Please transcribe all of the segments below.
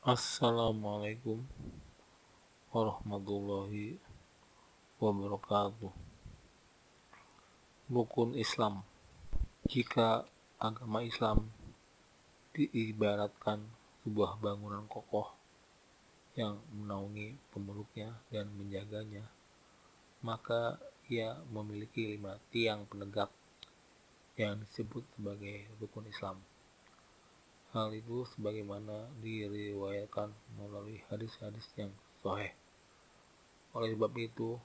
Assalamualaikum warahmatullahi wabarakatuh. Rukun Islam. Jika agama Islam diibaratkan sebuah bangunan kokoh yang menaungi pemeluknya dan menjaganya, maka ia memiliki 5 tiang penegak yang disebut sebagai rukun Islam. Hal itu sebagaimana diriwayatkan melalui hadis-hadis yang sahih. Oleh sebab itu,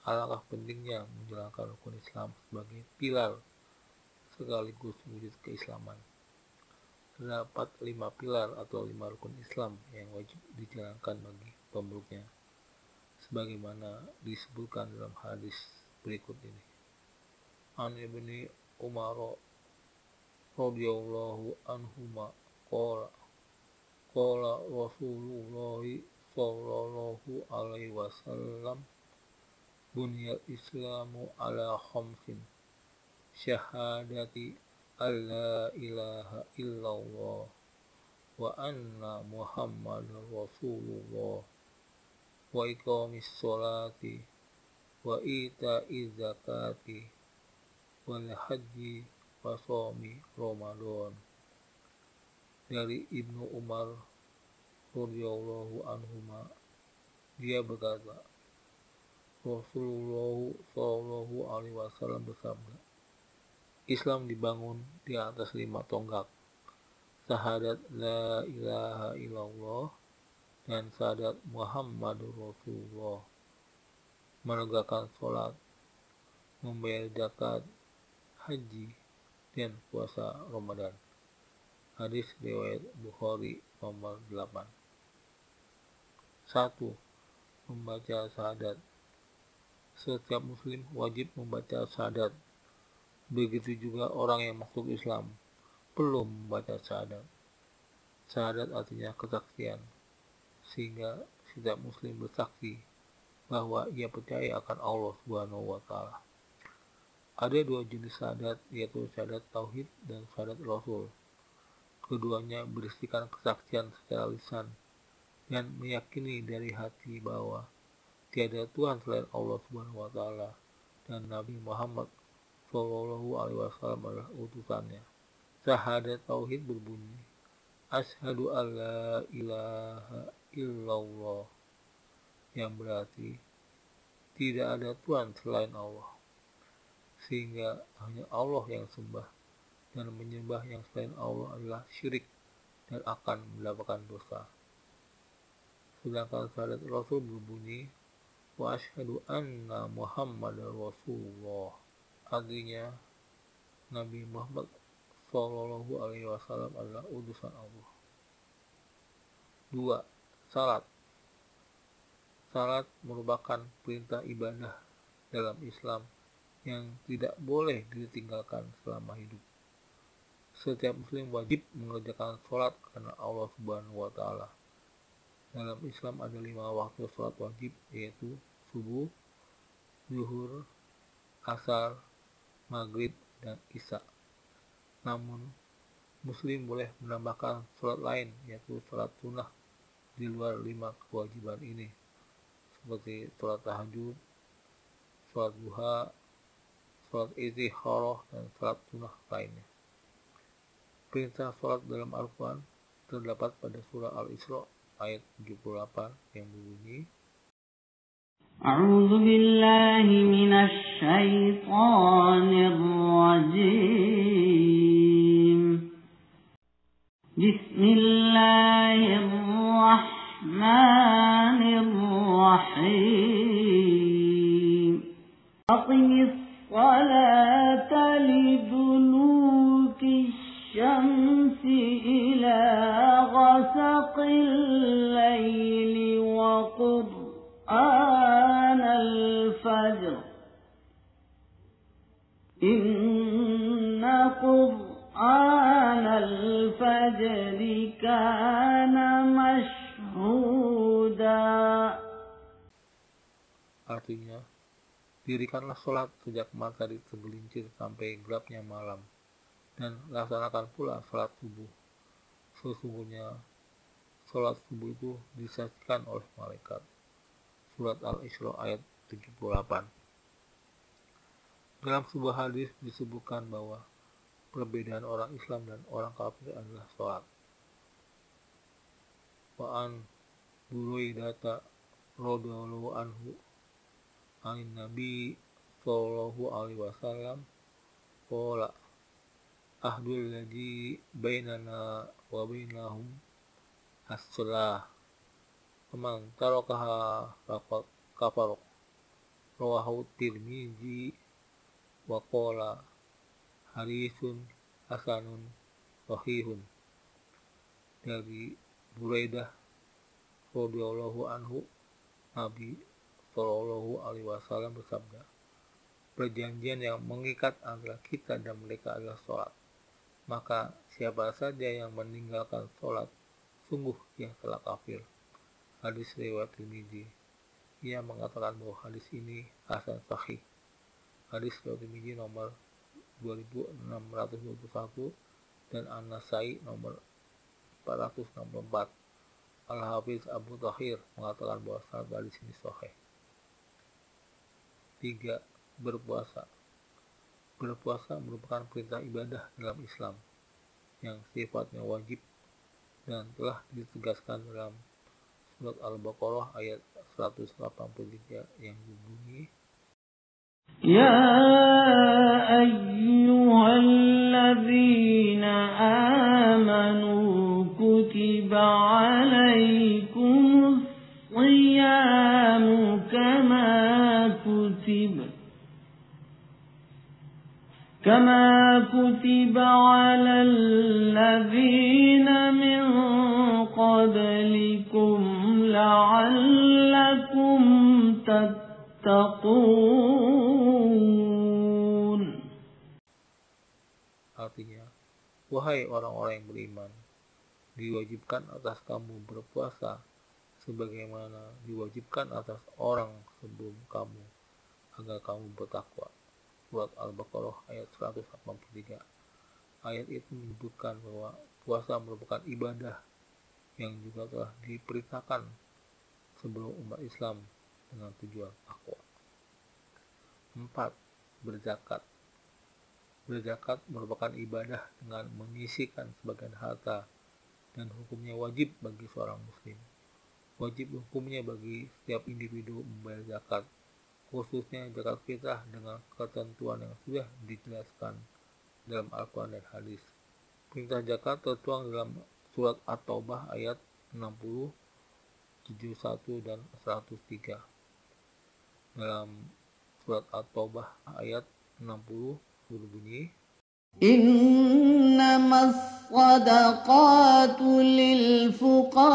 alangkah pentingnya menjalankan rukun Islam sebagai pilar sekaligus wujud keislaman. Terdapat 5 pilar atau 5 rukun Islam yang wajib dijalankan bagi pemeluknya, sebagaimana disebutkan dalam hadis berikut ini. An Ibni Umar radhiyallahu anhuma qala Rasulullah sallallahu alaihi wasallam bunyal islamu ala khamsin syahadati alla ilaha illallah wa anna muhammadar rasulullah wa iqamis sholati wa ita'iz zakati wal haji wa shaumi ramadan. Dari Ibnu Umar radhiyallahu anhuma, dia berkata, Rasulullah sallallahu alaihi wasallam bersabda, Islam dibangun di atas 5 tonggak, syahadat la ilaha illallah dan syahadat Muhammadur Rasulullah, menegakkan sholat, membayar zakat, haji, dan puasa Ramadan. Hadis riwayat Bukhari nomor 8. 1. Membaca syahadat. Setiap muslim wajib membaca syahadat. Begitu juga orang yang masuk Islam perlu membaca syahadat. Syahadat artinya kesaksian, sehingga setiap muslim bersaksi bahwa ia percaya akan Allah Subhanahu wa taala. Ada 2 jenis syahadat, yaitu syahadat tauhid dan syahadat rasul. Keduanya berisikan kesaksian secara lisan dan meyakini dari hati bahwa tiada Tuhan selain Allah Subhanahu wa taala dan Nabi Muhammad sallallahu alaihi wasallam adalah utusannya. Syahadat tauhid berbunyi, Asyhadu alla ilaha illallah, yang berarti tidak ada Tuhan selain Allah, sehingga hanya Allah yang sembah, dan menyembah yang selain Allah adalah syirik dan akan mendapatkan dosa. Sedangkan syahadat Rasul berbunyi, wa asyhadu anna Muhammadar Rasulullah, artinya Nabi Muhammad sallallahu alaihi wasallam adalah utusan Allah. 2. Salat. Salat merupakan perintah ibadah dalam Islam yang tidak boleh ditinggalkan selama hidup. Setiap muslim wajib mengerjakan sholat karena Allah Subhanahu wa taala. Dalam Islam ada 5 waktu sholat wajib, yaitu subuh, zuhur, asar, maghrib, dan isya. Namun, muslim boleh menambahkan sholat lain, yaitu sholat sunnah di luar 5 kewajiban ini, seperti sholat tahajud, sholat duha, sholat istikharah, dan sholat sunnah lainnya. Perintah sholat dalam Al-Quran terdapat pada surah Al-Isra ayat 78 yang berbunyi, A'udzu billahi minasy syaithanir rajim. Bismillahirrahmanirrahim. Aqimis sholata liduluki syamsi ila ghasaqil laili wa qur'anal fajr. Inna qur'anal fajri kana mashhuda. artinya, dirikanlah sholat sejak matahari tergelincir sampai gelapnya malam, dan laksanakan pula sholat subuh. Sesungguhnya sholat subuh itu disaksikan oleh malaikat. Surat Al-Isra ayat 78. Dalam sebuah hadis disebutkan bahwa perbedaan orang Islam dan orang kafir adalah sholat. Wa'an Buraidata radhiyallahu anhu anin Nabi sallallahu alaihi wasallam qala ahdul ladzi bainana wa bainahum as-shalah faman tarakaha faqad kafara rawahu Tirmizi wa qala hadisun hasanun sahihun. Dari Buraidah radhiyallahu anhu, Nabi sallallahu alaihi wasallam bersabda, perjanjian yang mengikat antara kita dan mereka adalah sholat. Maka siapa saja yang meninggalkan sholat, sungguh ia telah kafir. Hadis riwayat Tirmizi. Ia mengatakan bahwa hadis ini hasan sahih. Hadis riwayat Tirmizi nomor 2621 dan An-Nasai nomor 464. Al-Hafiz Abu Thahir mengatakan bahwa sanad hadis ini sahih. 3. Berpuasa. Berpuasa merupakan perintah ibadah dalam Islam yang sifatnya wajib dan telah ditegaskan dalam surat Al-Baqarah ayat 183 yang berbunyi, Ya ayyuhalladzina amanu kutiba alaikumus siyamu kama kutiba alal ladzina min qablikum la'allakum tattaqun. artinya, wahai orang-orang yang beriman, diwajibkan atas kamu berpuasa sebagaimana diwajibkan atas orang sebelum kamu agar kamu bertakwa. Surat Al-Baqarah ayat 183. Ayat itu menyebutkan bahwa puasa merupakan ibadah yang juga telah diperintahkan sebelum umat Islam dengan tujuan takwa. 4. Berzakat. Berzakat merupakan ibadah dengan menyisihkan sebagian harta dan hukumnya wajib bagi seorang muslim. Wajib hukumnya bagi setiap individu membayar zakat, khususnya zakat fitrah dengan ketentuan yang sudah dijelaskan dalam Al-Quran dan hadis. Perintah zakat tertuang dalam surat At-Taubah ayat 60, 71 dan 103. Dalam surat At-Taubah ayat 60 berbunyi, Innamas sadaqatu lil fuqara'i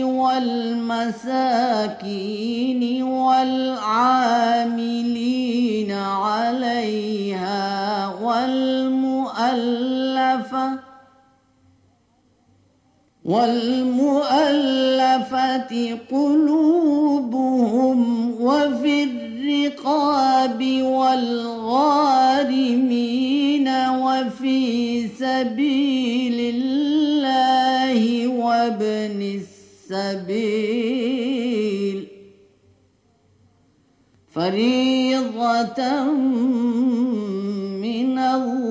wal masakini wal 'amilina 'alayha wal mu'allafati qulubuhum wa fir riqabi wal gharimina wa fi sabilillahi wa ibnis sabil fariidatan min Allah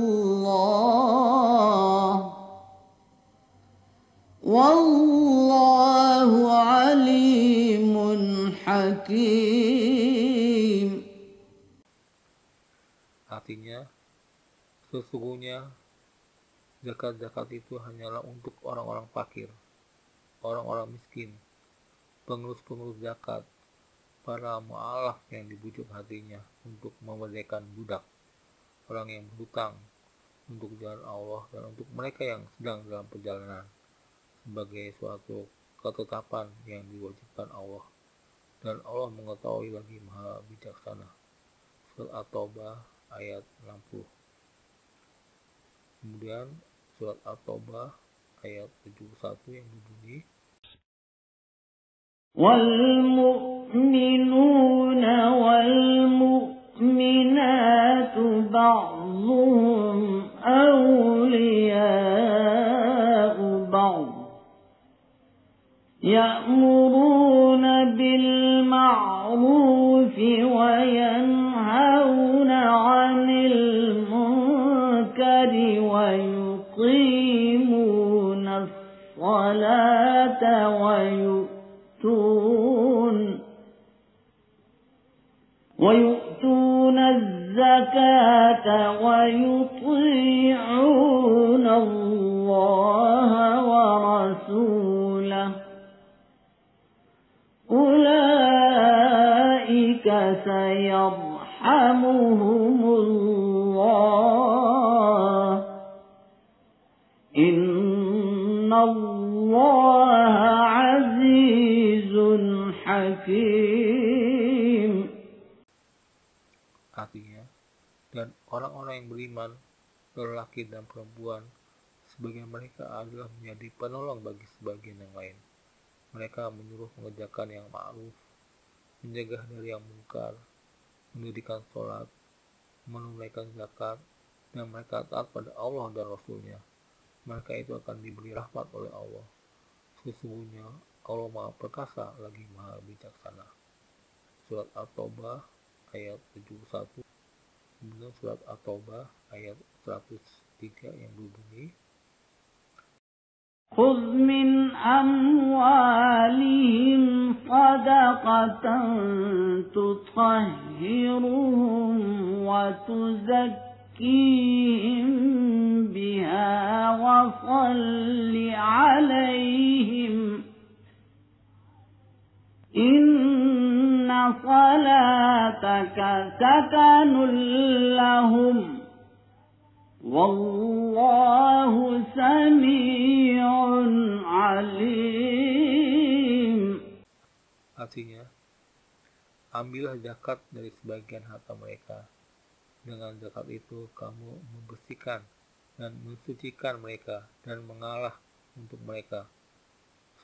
wallahu alimun hakim. artinya, sesungguhnya zakat-zakat itu hanyalah untuk orang-orang fakir, orang-orang miskin, pengurus-pengurus zakat, para mu'alaf yang dibujuk hatinya untuk memerdekakan budak, orang yang berhutang untuk jalan Allah, dan untuk mereka yang sedang dalam perjalanan sebagai suatu ketetapan yang diwajibkan Allah, dan Allah mengetahui lagi Maha Bijaksana. Surat At-Taubah ayat 60. Kemudian surat At-Taubah ayat 71 yang berbunyi, wal mu'minuna wal mu'minatu ba'dhum awliya'u ba'd يأمرون بالمعروف وينهون عن المنكر ويقيمون الصلاة ويؤتون الزكاة ويطيعون الله ورسوله أولئك سيرحمهم الله إن الله عزيز حكيم. Artinya, dan orang-orang yang beriman, lelaki dan perempuan, sebagian mereka adalah menjadi penolong bagi sebagian yang lain. Mereka menyuruh mengerjakan yang ma'ruf, mencegah dari yang mungkar, mendirikan sholat, menunaikan zakat, dan mereka taat pada Allah dan Rasul-Nya. Mereka itu akan diberi rahmat oleh Allah. Sesungguhnya Allah Maha Perkasa lagi Maha Bijaksana. Surat At-Taubah ayat 71, kemudian surat At-Taubah ayat 103 yang berbunyi, خذ من أموالهم صدقة تطهرهم وتزكيهم بها وصل عليهم إن صلاتك سكن لهم والله سميع عليم. Artinya, ambillah zakat dari sebagian harta mereka. Dengan zakat itu kamu membersihkan dan mensucikan mereka dan mengalah untuk mereka.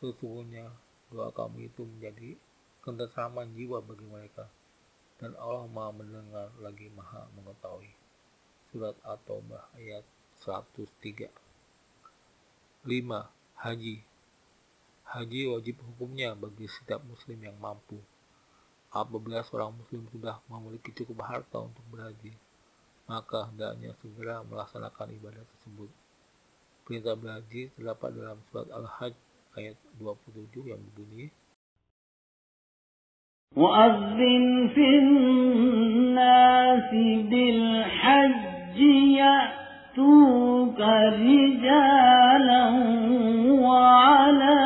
Sesungguhnya doa kamu itu menjadi ketentraman jiwa bagi mereka, dan Allah Maha mendengar lagi Maha mengetahui. Surat At-Taubah ayat 103. 5. Haji. Haji wajib hukumnya bagi setiap muslim yang mampu. Apabila seorang muslim sudah memiliki cukup harta untuk berhaji, maka hendaknya segera melaksanakan ibadah tersebut. Perintah berhaji terdapat dalam surat Al-Hajj ayat 27 yang berbunyi, وَأَذِّنْ فِي النَّاسِ بِالْحَجِّ يَأْتُوكَ رِجَالًا وَعَلَى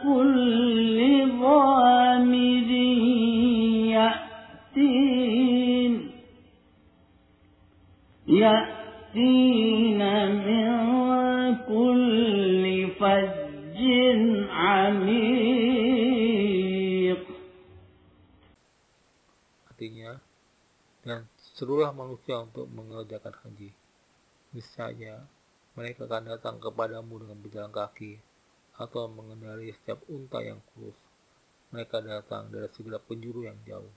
كُلِّ ضَامِرٍ يَأْتِينَ مِنْ كُلِّ فَجٍّ عَمِيقٍ. artinya, dan seluruh manusia untuk mengerjakan haji. Niscaya mereka akan datang kepadamu dengan berjalan kaki atau mengendarai setiap unta yang kurus. Mereka datang dari segala penjuru yang jauh.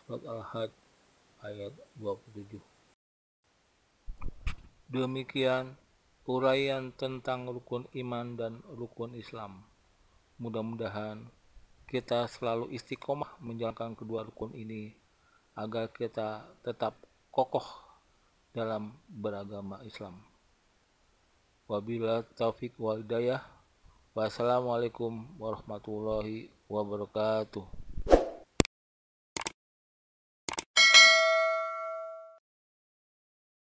Surat Al-Hajj ayat 27. Demikian uraian tentang rukun iman dan rukun Islam. Mudah-mudahan kita selalu istiqomah menjalankan kedua rukun ini agar kita tetap kokoh dalam beragama Islam. Wabillahi taufiq wal hidayah. Wassalamualaikum warahmatullahi wabarakatuh.